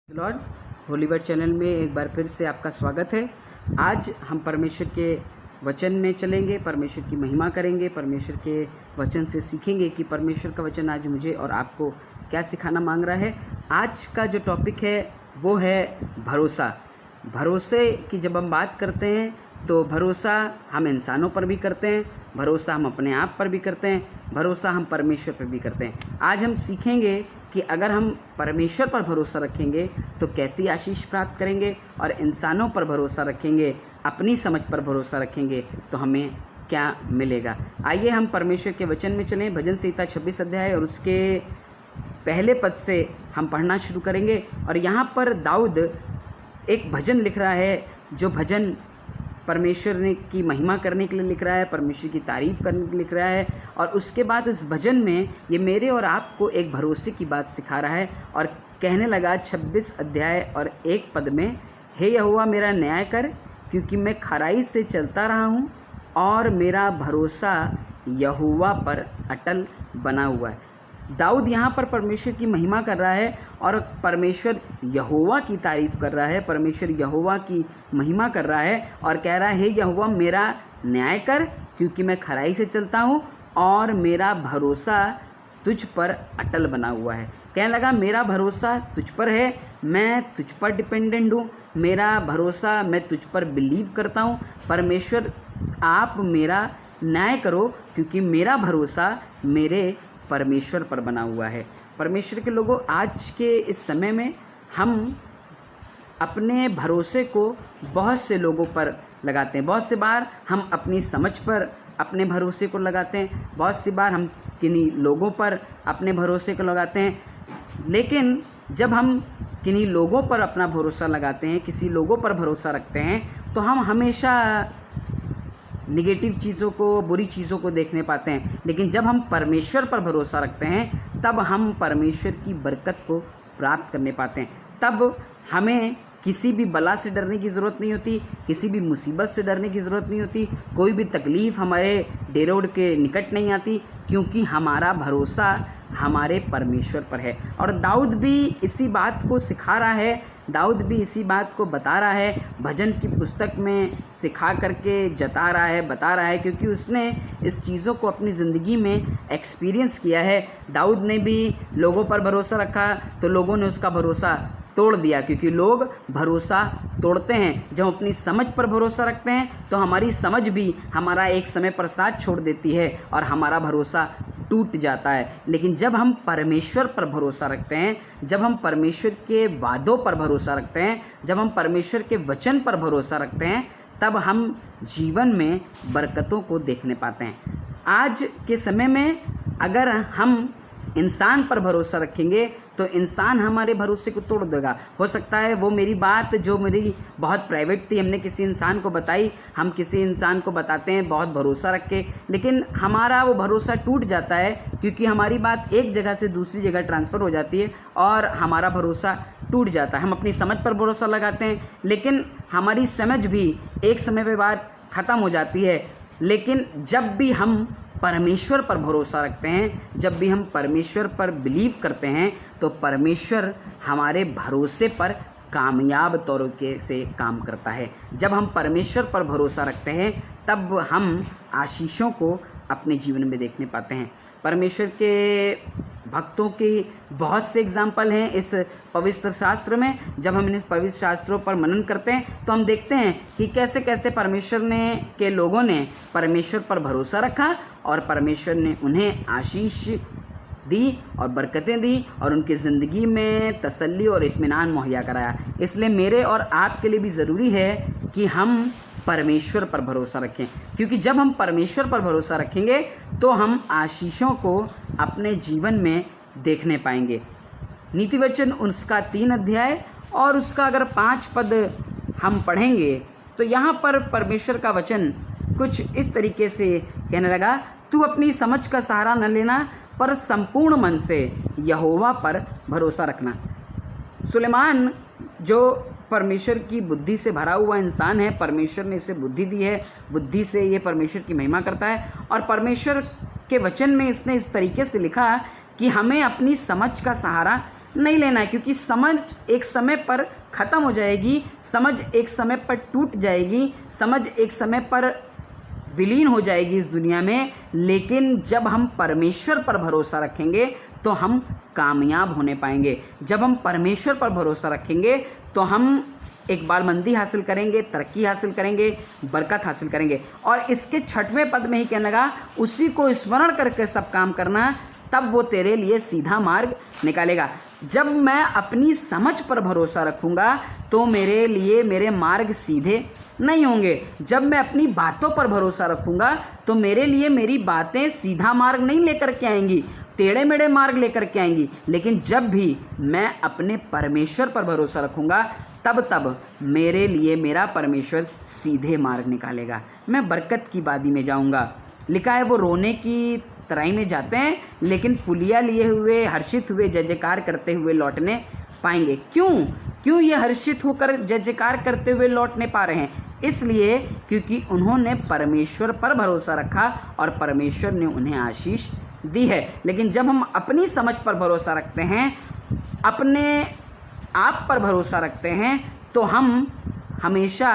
Lord होलीवर्ड channel में एक बार फिर से आपका स्वागत है। आज हम परमेश्वर के वचन में चलेंगे, परमेश्वर की महिमा करेंगे, परमेश्वर के वचन से सीखेंगे कि परमेश्वर का वचन आज मुझे और आपको क्या सिखाना मांग रहा है। आज का जो टॉपिक है वो है भरोसा। भरोसे की जब हम बात करते हैं तो भरोसा हम इंसानों पर भी करते हैं, भरोसा हम अपने आप पर भी करते हैं, भरोसा हम परमेश्वर पर भी करते हैं। आज हम सीखेंगे कि अगर हम परमेश्वर पर भरोसा रखेंगे तो कैसी आशीष प्राप्त करेंगे, और इंसानों पर भरोसा रखेंगे, अपनी समझ पर भरोसा रखेंगे तो हमें क्या मिलेगा। आइए हम परमेश्वर के वचन में चलें। भजन संहिता 26 अध्याय और उसके पहले पद से हम पढ़ना शुरू करेंगे। और यहाँ पर दाऊद एक भजन लिख रहा है, जो भजन परमेश्वर ने की महिमा करने के लिए लिख रहा है, परमेश्वर की तारीफ़ करने के लिए लिख रहा है। और उसके बाद इस भजन में ये मेरे और आपको एक भरोसे की बात सिखा रहा है और कहने लगा 26 अध्याय और 1 पद में, हे यहोवा मेरा न्याय कर, क्योंकि मैं खराई से चलता रहा हूँ और मेरा भरोसा यहोवा पर अटल बना हुआ है। दाऊद यहाँ पर परमेश्वर की महिमा कर रहा है और परमेश्वर यहोवा की तारीफ़ कर रहा है, परमेश्वर यहोवा की महिमा कर रहा है और कह रहा है, हे यहोवा मेरा न्याय कर, क्योंकि मैं खराई से चलता हूँ और मेरा भरोसा तुझ पर अटल बना हुआ है। कहने लगा मेरा भरोसा तुझ पर है, मैं तुझ पर डिपेंडेंट हूँ, मेरा भरोसा मैं तुझ पर बिलीव करता हूँ। परमेश्वर आप मेरा न्याय करो, क्योंकि मेरा भरोसा मेरे परमेश्वर पर बना हुआ है। परमेश्वर के लोगों, आज के इस समय में हम अपने भरोसे को बहुत से लोगों पर लगाते हैं। बहुत से बार हम अपनी समझ पर अपने भरोसे को लगाते हैं, बहुत सी बार हम किन्हीं लोगों पर अपने भरोसे को लगाते हैं। लेकिन जब हम किन्हीं लोगों पर अपना भरोसा लगाते हैं, किसी लोगों पर भरोसा रखते हैं, तो हम हमेशा निगेटिव चीज़ों को, बुरी चीज़ों को देखने पाते हैं। लेकिन जब हम परमेश्वर पर भरोसा रखते हैं तब हम परमेश्वर की बरकत को प्राप्त करने पाते हैं। तब हमें किसी भी बला से डरने की ज़रूरत नहीं होती, किसी भी मुसीबत से डरने की ज़रूरत नहीं होती, कोई भी तकलीफ़ हमारे डेरोड के निकट नहीं आती, क्योंकि हमारा भरोसा हमारे परमेश्वर पर है। और दाऊद भी इसी बात को सिखा रहा है, दाऊद भी इसी बात को बता रहा है, भजन की पुस्तक में सिखा करके जता रहा है, बता रहा है, क्योंकि उसने इस चीज़ों को अपनी ज़िंदगी में एक्सपीरियंस किया है। दाऊद ने भी लोगों पर भरोसा रखा तो लोगों ने उसका भरोसा तोड़ दिया, क्योंकि लोग भरोसा तोड़ते हैं। जब हम अपनी समझ पर भरोसा रखते हैं तो हमारी समझ भी हमारा एक समय पर साथ छोड़ देती है और हमारा भरोसा टूट जाता है। लेकिन जब हम परमेश्वर पर भरोसा रखते हैं, जब हम परमेश्वर के वादों पर भरोसा रखते हैं, जब हम परमेश्वर के वचन पर भरोसा रखते हैं, तब हम जीवन में बरकतों को देखने पाते हैं। आज के समय में अगर हम इंसान पर भरोसा रखेंगे तो इंसान हमारे भरोसे को तोड़ देगा। हो सकता है वो मेरी बात जो मेरी बहुत प्राइवेट थी, हमने किसी इंसान को बताई, हम किसी इंसान को बताते हैं बहुत भरोसा रख के, लेकिन हमारा वो भरोसा टूट जाता है, क्योंकि हमारी बात एक जगह से दूसरी जगह ट्रांसफ़र हो जाती है और हमारा भरोसा टूट जाता है। हम अपनी समझ पर भरोसा लगाते हैं, लेकिन हमारी समझ भी एक समय के बाद ख़त्म हो जाती है। लेकिन जब भी हम परमेश्वर पर भरोसा रखते हैं, जब भी हम परमेश्वर पर बिलीव करते हैं, तो परमेश्वर हमारे भरोसे पर कामयाब तरीके से काम करता है। जब हम परमेश्वर पर भरोसा रखते हैं तब हम आशीषों को अपने जीवन में देखने पाते हैं। परमेश्वर के भक्तों की बहुत से एग्जाम्पल हैं इस पवित्र शास्त्र में। जब हम इन पवित्र शास्त्रों पर मनन करते हैं तो हम देखते हैं कि कैसे कैसे परमेश्वर ने के लोगों ने परमेश्वर पर भरोसा रखा और परमेश्वर ने उन्हें आशीष दी और बरकतें दी और उनकी ज़िंदगी में तसल्ली और इत्मीनान मुहैया कराया। इसलिए मेरे और आपके लिए भी ज़रूरी है कि हम परमेश्वर पर भरोसा रखें, क्योंकि जब हम परमेश्वर पर भरोसा रखेंगे तो हम आशीषों को अपने जीवन में देखने पाएंगे। नीति वचन उसका 3 अध्याय और उसका अगर 5 पद हम पढ़ेंगे तो यहाँ पर परमेश्वर का वचन कुछ इस तरीके से कहने लगा, तू अपनी समझ का सहारा न लेना, पर संपूर्ण मन से यहोवा पर भरोसा रखना। सुलेमान जो परमेश्वर की बुद्धि से भरा हुआ इंसान है, परमेश्वर ने इसे बुद्धि दी है, बुद्धि से ये परमेश्वर की महिमा करता है। और परमेश्वर के वचन में इसने इस तरीके से लिखा कि हमें अपनी समझ का सहारा नहीं लेना है, क्योंकि समझ एक समय पर ख़त्म हो जाएगी, समझ एक समय पर टूट जाएगी, समझ एक समय पर विलीन हो जाएगी इस दुनिया में। लेकिन जब हम परमेश्वर पर भरोसा रखेंगे तो हम कामयाब होने पाएंगे। जब हम परमेश्वर पर भरोसा रखेंगे तो हम इकबालमंदी हासिल करेंगे, तरक्की हासिल करेंगे, बरकत हासिल करेंगे। और इसके 6वें पद में ही कहने लगा, उसी को स्मरण करके सब काम करना, तब वो तेरे लिए सीधा मार्ग निकालेगा। जब मैं अपनी समझ पर भरोसा रखूँगा तो मेरे लिए मेरे मार्ग सीधे नहीं होंगे। जब मैं अपनी बातों पर भरोसा रखूँगा तो मेरे लिए मेरी बातें सीधा मार्ग नहीं लेकर के आएंगी, टेढ़े मेढ़े मार्ग लेकर के आएंगी। लेकिन जब भी मैं अपने परमेश्वर पर भरोसा रखूँगा तब मेरे लिए मेरा परमेश्वर सीधे मार्ग निकालेगा, मैं बरकत की वादी में जाऊँगा। लिखा है, वो रोने की तराई में जाते हैं लेकिन पुलिया लिए हुए हर्षित हुए जय जयकार करते हुए लौटने पाएंगे। क्यों ये हर्षित होकर जय जयकार करते हुए लौटने पा रहे हैं? इसलिए क्योंकि उन्होंने परमेश्वर पर भरोसा रखा और परमेश्वर ने उन्हें आशीष दी है। लेकिन जब हम अपनी समझ पर भरोसा रखते हैं, अपने आप पर भरोसा रखते हैं, तो हम हमेशा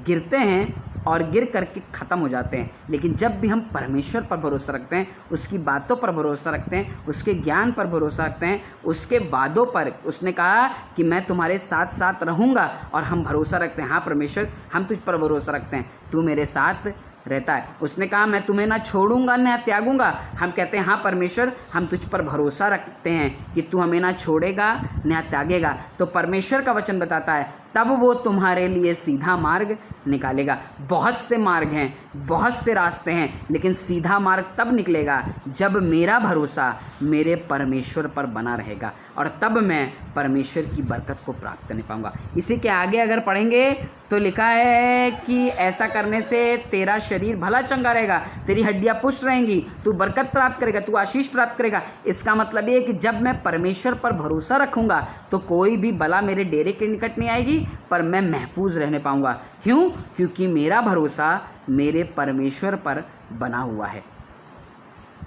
गिरते हैं और गिर करके ख़त्म हो जाते हैं। लेकिन जब भी हम परमेश्वर पर भरोसा रखते हैं, उसकी बातों पर भरोसा रखते हैं, उसके ज्ञान पर भरोसा रखते हैं, उसके वादों पर, उसने कहा कि मैं तुम्हारे साथ साथ रहूँगा, और हम भरोसा रखते हैं, हाँ परमेश्वर हम तुझ पर भरोसा रखते हैं, तू मेरे साथ रहता है। उसने कहा मैं तुम्हें ना छोड़ूंगा ना त्यागूंगा, हम कहते हैं हाँ परमेश्वर हम तुझ पर भरोसा रखते हैं कि तू हमें ना छोड़ेगा ना त्यागेगा। तो परमेश्वर का वचन बताता है तब वो तुम्हारे लिए सीधा मार्ग निकालेगा। बहुत से मार्ग हैं, बहुत से रास्ते हैं, लेकिन सीधा मार्ग तब निकलेगा जब मेरा भरोसा मेरे परमेश्वर पर बना रहेगा, और तब मैं परमेश्वर की बरकत को प्राप्त करने पाऊंगा। इसी के आगे अगर पढ़ेंगे तो लिखा है कि ऐसा करने से तेरा शरीर भला चंगा रहेगा, तेरी हड्डियां पुष्ट रहेंगी, तू बरकत प्राप्त करेगा, तू आशीष प्राप्त करेगा। इसका मतलब ये है कि जब मैं परमेश्वर पर भरोसा रखूंगा तो कोई भी बला मेरे डेरे के निकट नहीं आएगी, पर मैं महफूज रहने पाऊंगा। क्यों? क्योंकि मेरा भरोसा मेरे परमेश्वर पर बना हुआ है।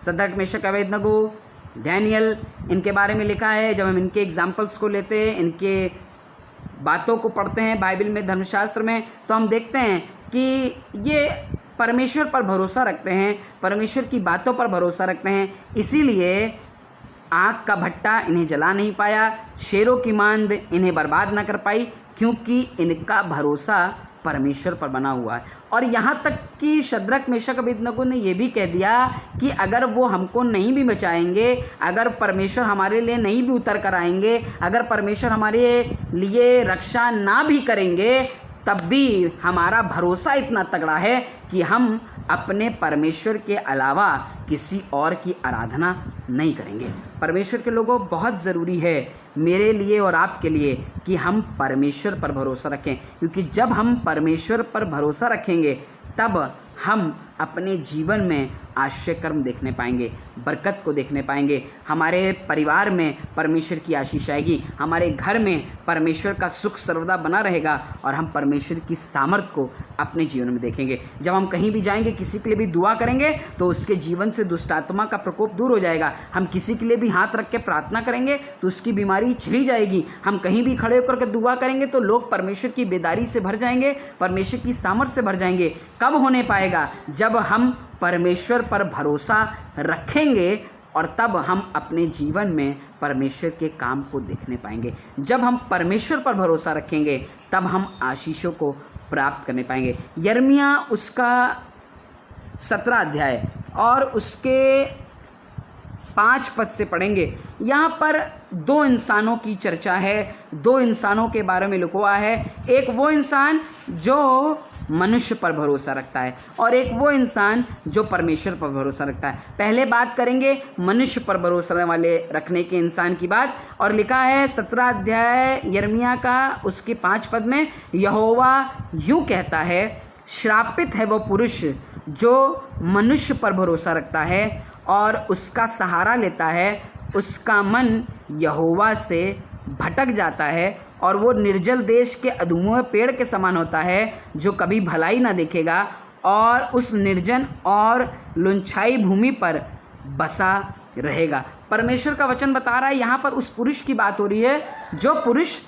सदक मेशक अबेदनगो, डैनियल, इनके बारे में लिखा है। जब हम इनके एग्जाम्पल्स को लेते हैं, इनके बातों को पढ़ते हैं बाइबल में, धर्मशास्त्र में, तो हम देखते हैं कि ये परमेश्वर पर भरोसा रखते हैं, परमेश्वर की बातों पर भरोसा रखते हैं। इसीलिए आग का भट्टा इन्हें जला नहीं पाया, शेरों की मांद इन्हें बर्बाद ना कर पाई, क्योंकि इनका भरोसा परमेश्वर पर बना हुआ है। और यहाँ तक कि शद्रक मेशक अबेदनगो ने यह भी कह दिया कि अगर वो हमको नहीं भी बचाएंगे, अगर परमेश्वर हमारे लिए नहीं भी उतर कर आएंगे, अगर परमेश्वर हमारे लिए रक्षा ना भी करेंगे, तब भी हमारा भरोसा इतना तगड़ा है कि हम अपने परमेश्वर के अलावा किसी और की आराधना नहीं करेंगे। परमेश्वर के लोगों, बहुत ज़रूरी है मेरे लिए और आपके लिए कि हम परमेश्वर पर भरोसा रखें, क्योंकि जब हम परमेश्वर पर भरोसा रखेंगे तब हम अपने जीवन में आश्चर्य कर्म देखने पाएंगे, बरकत को देखने पाएंगे। हमारे परिवार में परमेश्वर की आशीष आएगी, हमारे घर में परमेश्वर का सुख सर्वदा बना रहेगा, और हम परमेश्वर की सामर्थ को अपने जीवन में देखेंगे। जब हम कहीं भी जाएंगे, किसी के लिए भी दुआ करेंगे तो उसके जीवन से दुष्ट आत्मा का प्रकोप दूर हो जाएगा। हम किसी के लिए भी हाथ रख के प्रार्थना करेंगे तो उसकी बीमारी चली जाएगी। हम कहीं भी खड़े होकर के दुआ करेंगे तो लोग परमेश्वर की बेदारी से भर जाएंगे, परमेश्वर की सामर्थ से भर जाएंगे। कब होने पाएगा? जब हम परमेश्वर पर भरोसा रखेंगे, और तब हम अपने जीवन में परमेश्वर के काम को देखने पाएंगे। जब हम परमेश्वर पर भरोसा रखेंगे तब हम आशीषों को प्राप्त करने पाएंगे। यिर्मयाह उसका 17 अध्याय और उसके 5 पद से पढ़ेंगे। यहाँ पर 2 इंसानों की चर्चा है, 2 इंसानों के बारे में लिखा हुआ है। एक वो इंसान जो मनुष्य पर भरोसा रखता है, और एक वो इंसान जो परमेश्वर पर भरोसा रखता है। पहले बात करेंगे मनुष्य पर भरोसा वाले रखने के इंसान की बात, और लिखा है 17 अध्याय यिर्मयाह का उसके 5 पद में, यहोवा यूँ कहता है, श्रापित है वो पुरुष जो मनुष्य पर भरोसा रखता है और उसका सहारा लेता है। उसका मन यहोवा से भटक जाता है और वो निर्जल देश के अधूमे पेड़ के समान होता है जो कभी भलाई ना देखेगा, और उस निर्जन और लुनछाई भूमि पर बसा रहेगा। परमेश्वर का वचन बता रहा है, यहाँ पर उस पुरुष की बात हो रही है जो पुरुष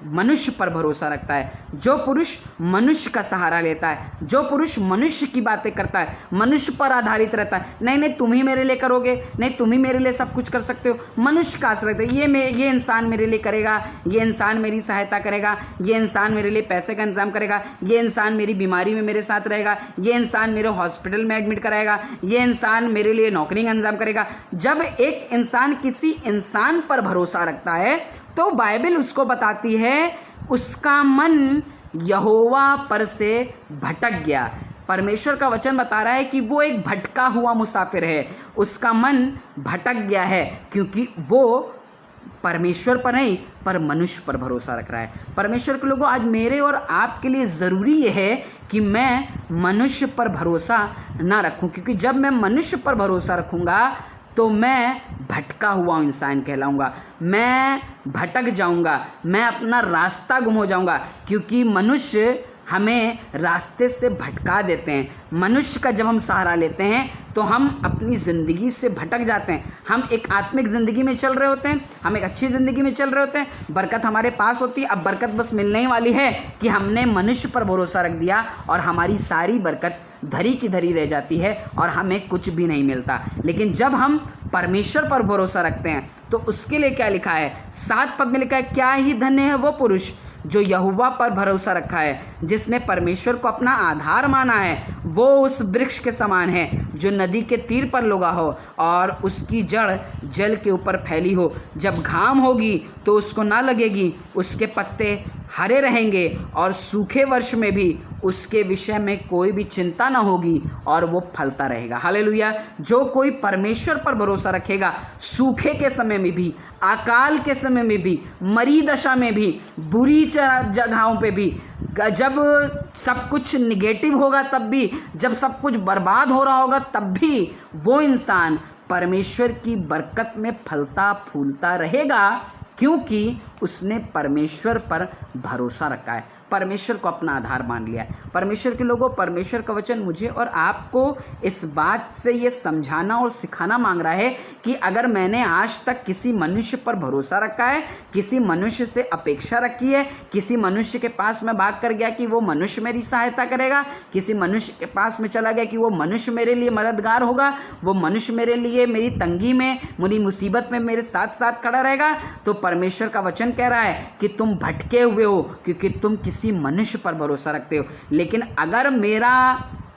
मनुष्य पर भरोसा रखता है, जो पुरुष मनुष्य का सहारा लेता है, जो पुरुष मनुष्य की बातें करता है, मनुष्य पर आधारित रहता है। नहीं नहीं तुम ही मेरे लिए करोगे, नहीं तुम ही मेरे लिए सब कुछ कर सकते हो, मनुष्य का आश्रय रखता है। ये इंसान मेरे लिए करेगा, ये इंसान मेरी सहायता करेगा, ये इंसान मेरे लिए पैसे का इंतजाम करेगा, ये इंसान मेरी बीमारी में मेरे साथ रहेगा, ये इंसान मेरे हॉस्पिटल में एडमिट कराएगा, ये इंसान मेरे लिए नौकरी का इंतजाम करेगा। जब एक इंसान किसी इंसान पर भरोसा रखता है तो बाइबल उसको बताती है उसका मन यहोवा पर से भटक गया। परमेश्वर का वचन बता रहा है कि वो एक भटका हुआ मुसाफिर है, उसका मन भटक गया है क्योंकि वो परमेश्वर पर नहीं पर मनुष्य पर भरोसा रख रहा है। परमेश्वर के लोगों, आज मेरे और आपके लिए ज़रूरी यह है कि मैं मनुष्य पर भरोसा ना रखूं, क्योंकि जब मैं मनुष्य पर भरोसा रखूंगा तो मैं भटका हुआ इंसान कहलाऊंगा, मैं भटक जाऊंगा, मैं अपना रास्ता गुम हो जाऊंगा, क्योंकि मनुष्य हमें रास्ते से भटका देते हैं। मनुष्य का जब हम सहारा लेते हैं तो हम अपनी ज़िंदगी से भटक जाते हैं। हम एक आत्मिक ज़िंदगी में चल रहे होते हैं, हम एक अच्छी ज़िंदगी में चल रहे होते हैं, बरकत हमारे पास होती है। अब बरकत बस मिलने ही वाली है कि हमने मनुष्य पर भरोसा रख दिया और हमारी सारी बरकत धरी की धरी रह जाती है और हमें कुछ भी नहीं मिलता। लेकिन जब हम परमेश्वर पर भरोसा रखते हैं तो उसके लिए क्या लिखा है, 7 पद में लिखा है, क्या ही धन्य है वो पुरुष जो यहोवा पर भरोसा रखा है, जिसने परमेश्वर को अपना आधार माना है। वो उस वृक्ष के समान है जो नदी के तीर पर लगा हो और उसकी जड़ जल के ऊपर फैली हो। जब घाम होगी तो उसको ना लगेगी, उसके पत्ते हरे रहेंगे और सूखे वर्ष में भी उसके विषय में कोई भी चिंता ना होगी और वो फलता रहेगा। हालेलुया। जो कोई परमेश्वर पर भरोसा रखेगा, सूखे के समय में भी, अकाल के समय में भी, मरी दशा में भी, बुरी जगहों पे भी, जब सब कुछ निगेटिव होगा तब भी, जब सब कुछ बर्बाद हो रहा होगा तब भी वो इंसान परमेश्वर की बरकत में फलता फूलता रहेगा, क्योंकि उसने परमेश्वर पर भरोसा रखा है, परमेश्वर को अपना आधार मान लिया है। परमेश्वर के लोगों, परमेश्वर का वचन मुझे और आपको इस बात से ये समझाना और सिखाना मांग रहा है कि अगर मैंने आज तक किसी मनुष्य पर भरोसा रखा है, किसी मनुष्य से अपेक्षा रखी है, किसी मनुष्य के पास मैं भाग कर गया कि वो मनुष्य मेरी सहायता करेगा, किसी मनुष्य के पास में चला गया कि वो मनुष्य मेरे लिए मददगार होगा, वो मनुष्य मेरे लिए मेरी तंगी में, मेरी मुसीबत में मेरे साथ साथ खड़ा रहेगा, तो परमेश्वर का वचन कह रहा है कि तुम भटके हुए हो क्योंकि तुम किसी मनुष्य पर भरोसा रखते हो। लेकिन अगर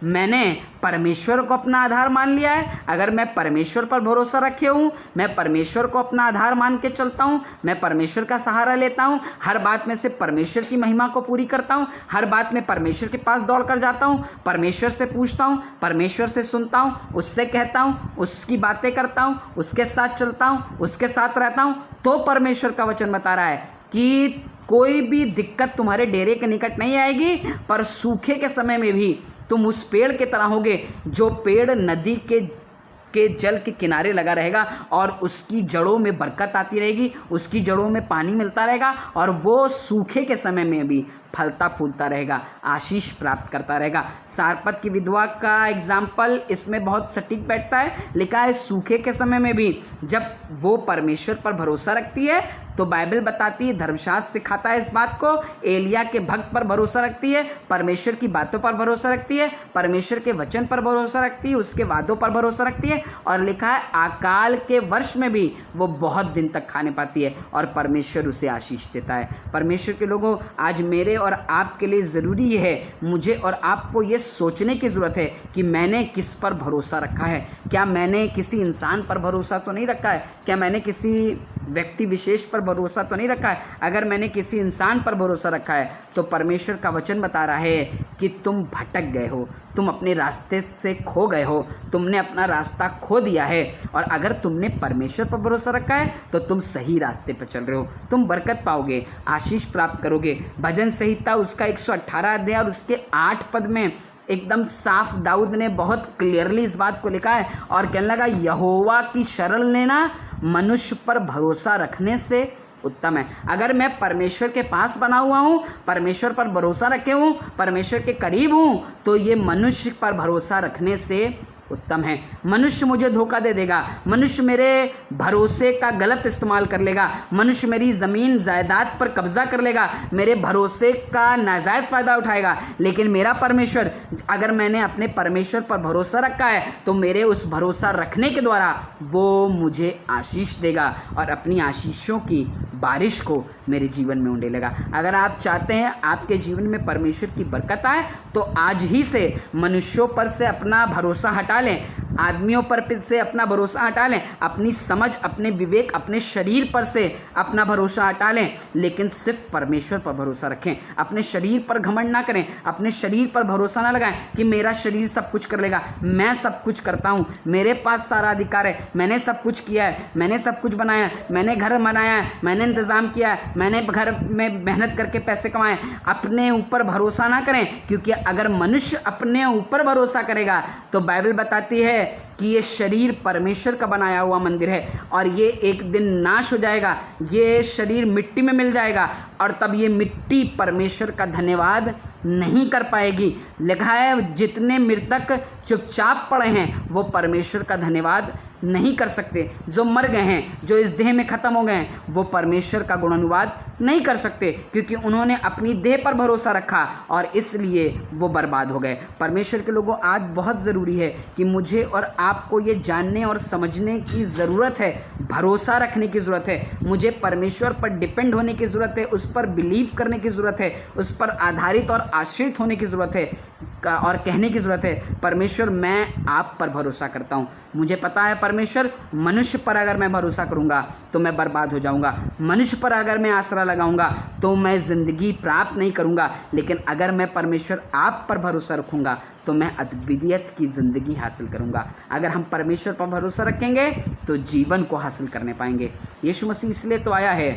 मैंने परमेश्वर को अपना आधार मान लिया है, अगर मैं परमेश्वर पर भरोसा रखे हूँ, मैं परमेश्वर को अपना आधार मान के चलता हूँ, मैं परमेश्वर का सहारा लेता हूँ, हर बात में से परमेश्वर की महिमा को पूरी करता हूँ, हर बात में परमेश्वर के पास दौड़ कर जाता हूँ, परमेश्वर से पूछता हूँ, परमेश्वर से सुनता हूँ, उससे कहता हूँ, उसकी बातें करता हूँ, उसके साथ चलता हूँ, उसके साथ रहता हूँ, तो परमेश्वर का वचन बता रहा है कि कोई भी दिक्कत तुम्हारे डेरे के निकट नहीं आएगी, पर सूखे के समय में भी तुम उस पेड़ के तरह होगे जो पेड़ नदी के जल के किनारे लगा रहेगा और उसकी जड़ों में बरकत आती रहेगी, उसकी जड़ों में पानी मिलता रहेगा और वो सूखे के समय में भी फलता फूलता रहेगा, आशीष प्राप्त करता रहेगा। सारपत की विधवा का एग्जाम्पल इसमें बहुत सटीक बैठता है। लिखा है सूखे के समय में भी जब वो परमेश्वर पर भरोसा रखती है तो बाइबल बताती है, धर्मशास्त्र सिखाता है इस बात को, एलिया के भक्त पर भरोसा रखती है, परमेश्वर की बातों पर भरोसा रखती है, परमेश्वर के वचन पर भरोसा रखती है, उसके वादों पर भरोसा रखती है, और लिखा है अकाल के वर्ष में भी वो बहुत दिन तक खाने पाती है और परमेश्वर उसे आशीष देता है। परमेश्वर के लोगों, आज मेरे और आपके लिए ज़रूरी है, मुझे और आपको ये सोचने की ज़रूरत है कि मैंने किस पर भरोसा रखा है। क्या मैंने किसी इंसान पर भरोसा तो नहीं रखा है? क्या मैंने किसी व्यक्ति विशेष पर भरोसा तो नहीं रखा है? अगर मैंने किसी इंसान पर भरोसा रखा है तो परमेश्वर का वचन बता रहा है कि तुम भटक गए हो, तुम अपने रास्ते से खो गए हो, तुमने अपना रास्ता खो दिया है। और अगर तुमने परमेश्वर पर भरोसा रखा है तो तुम सही रास्ते पर चल रहे हो, तुम बरकत पाओगे, आशीष प्राप्त करोगे। भजन संहिता उसका 118 अध्याय और उसके 8 पद में एकदम साफ दाऊद ने बहुत क्लियरली इस बात को लिखा है और कहने लगा, यहोवा की शरण लेना मनुष्य पर भरोसा रखने से उत्तम है। अगर मैं परमेश्वर के पास बना हुआ हूँ, परमेश्वर पर भरोसा रखे हूँ, परमेश्वर के करीब हूँ, तो ये मनुष्य पर भरोसा रखने से उत्तम है। मनुष्य मुझे धोखा दे देगा, मनुष्य मेरे भरोसे का गलत इस्तेमाल कर लेगा, मनुष्य मेरी ज़मीन जायदाद पर कब्जा कर लेगा, मेरे भरोसे का नाजायज़ फ़ायदा उठाएगा। लेकिन मेरा परमेश्वर, अगर मैंने अपने परमेश्वर पर भरोसा रखा है तो मेरे उस भरोसा रखने के द्वारा वो मुझे आशीष देगा और अपनी आशीषों की बारिश को मेरे जीवन में उंडेलेगा। अगर आप चाहते हैं आपके जीवन में परमेश्वर की बरकत आए तो आज ही से मनुष्यों पर से अपना भरोसा हटा लें, आदमियों पर से अपना भरोसा हटा लें, अपनी समझ, अपने विवेक, अपने शरीर पर से अपना भरोसा हटा लें, लेकिन सिर्फ परमेश्वर पर भरोसा रखें। अपने शरीर पर घमंड ना करें, अपने शरीर पर भरोसा ना लगाएं कि मेरा शरीर सब कुछ कर लेगा, मैं सब कुछ करता हूँ, मेरे पास सारा अधिकार है, मैंने सब कुछ किया है, मैंने सब कुछ बनाया है, मैंने घर बनाया है, मैंने इंतज़ाम किया है, मैंने घर में मेहनत करके पैसे कमाए। अपने ऊपर भरोसा ना करें, क्योंकि अगर मनुष्य अपने ऊपर भरोसा करेगा तो बाइबल बताती है कि ये शरीर परमेश्वर का बनाया हुआ मंदिर है और ये एक दिन नाश हो जाएगा, ये शरीर मिट्टी में मिल जाएगा और तब ये मिट्टी परमेश्वर का धन्यवाद नहीं कर पाएगी। लिखा है जितने मृतक चुपचाप पड़े हैं वो परमेश्वर का धन्यवाद नहीं कर सकते। जो मर गए हैं, जो इस देह में ख़त्म हो गए हैं, वो परमेश्वर का गुणानुवाद नहीं कर सकते, क्योंकि उन्होंने अपनी देह पर भरोसा रखा और इसलिए वो बर्बाद हो गए। परमेश्वर के लोगों, आज बहुत ज़रूरी है कि मुझे और आपको ये जानने और समझने की ज़रूरत है, भरोसा रखने की ज़रूरत है, मुझे परमेश्वर पर डिपेंड होने की ज़रूरत है, उस पर बिलीव करने की ज़रूरत है, उस पर आधारित और आश्रित होने की ज़रूरत है और कहने की ज़रूरत है, परमेश्वर मैं आप पर भरोसा करता हूँ। मुझे पता है परमेश्वर, मनुष्य पर अगर मैं भरोसा करूँगा तो मैं बर्बाद हो जाऊँगा, मनुष्य पर अगर मैं आसरा लगाऊँगा तो मैं ज़िंदगी प्राप्त नहीं करूँगा, लेकिन अगर मैं परमेश्वर आप पर भरोसा रखूँगा तो मैं अद्वितीयत की ज़िंदगी हासिल करूँगा। अगर हम परमेश्वर पर भरोसा रखेंगे तो जीवन को हासिल करने पाएंगे। यीशु मसीह इसलिए तो आया है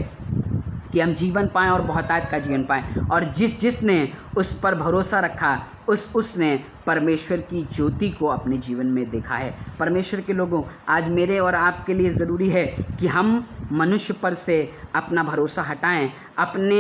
कि हम जीवन पाएँ और बहुतायत का जीवन पाएँ, और जिसने उस पर भरोसा रखा उसने परमेश्वर की ज्योति को अपने जीवन में देखा है। परमेश्वर के लोगों, आज मेरे और आपके लिए ज़रूरी है कि हम मनुष्य पर से अपना भरोसा हटाएं, अपने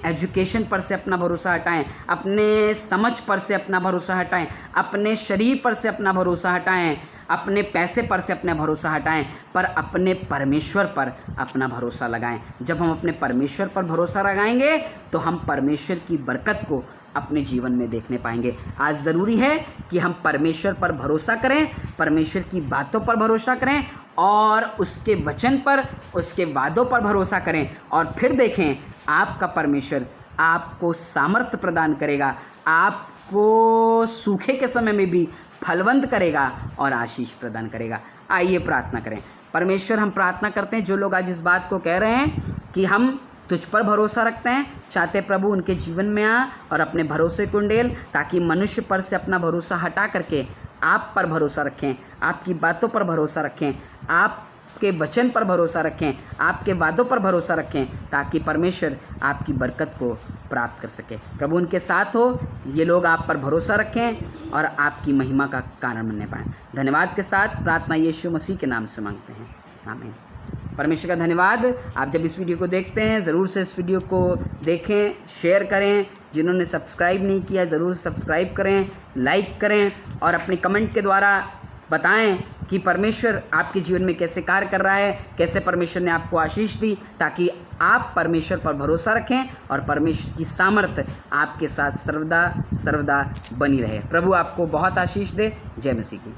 एजुकेशन पर से अपना भरोसा हटाएं, अपने समझ पर से अपना भरोसा हटाएं, अपने शरीर पर से अपना भरोसा हटाएं, अपने पैसे पर से अपना भरोसा हटाएं, पर अपने परमेश्वर पर अपना भरोसा लगाएं। जब हम अपने परमेश्वर पर भरोसा लगाएंगे तो हम परमेश्वर की बरकत को अपने जीवन में देखने पाएंगे। आज ज़रूरी है कि हम परमेश्वर पर भरोसा करें, परमेश्वर की बातों पर भरोसा करें और उसके वचन पर, उसके वादों पर भरोसा करें, और फिर देखें आपका परमेश्वर आपको सामर्थ्य प्रदान करेगा, आपको सूखे के समय में भी फलवंत करेगा और आशीष प्रदान करेगा। आइए प्रार्थना करें। परमेश्वर, हम प्रार्थना करते हैं जो लोग आज इस बात को कह रहे हैं कि हम तुझ पर भरोसा रखते हैं, चाहते प्रभु उनके जीवन में आ और अपने भरोसे को उंडेल, ताकि मनुष्य पर से अपना भरोसा हटा करके आप पर भरोसा रखें, आपकी बातों पर भरोसा रखें, आपके वचन पर भरोसा रखें, आपके वादों पर भरोसा रखें, ताकि परमेश्वर आपकी बरकत को प्राप्त कर सके। प्रभु उनके साथ हो, ये लोग आप पर भरोसा रखें और आपकी महिमा का कारण बनने पाएँ। धन्यवाद के साथ प्रार्थना यीशु मसीह के नाम से मांगते हैं, आमीन। परमेश्वर का धन्यवाद। आप जब इस वीडियो को देखते हैं ज़रूर से इस वीडियो को देखें, शेयर करें, जिन्होंने सब्सक्राइब नहीं किया ज़रूर सब्सक्राइब करें, लाइक करें और अपने कमेंट के द्वारा बताएं कि परमेश्वर आपके जीवन में कैसे कार्य कर रहा है, कैसे परमेश्वर ने आपको आशीष दी, ताकि आप परमेश्वर पर भरोसा रखें और परमेश्वर की सामर्थ्य आपके साथ सर्वदा सर्वदा बनी रहे। प्रभु आपको बहुत आशीष दे। जय मसीह की।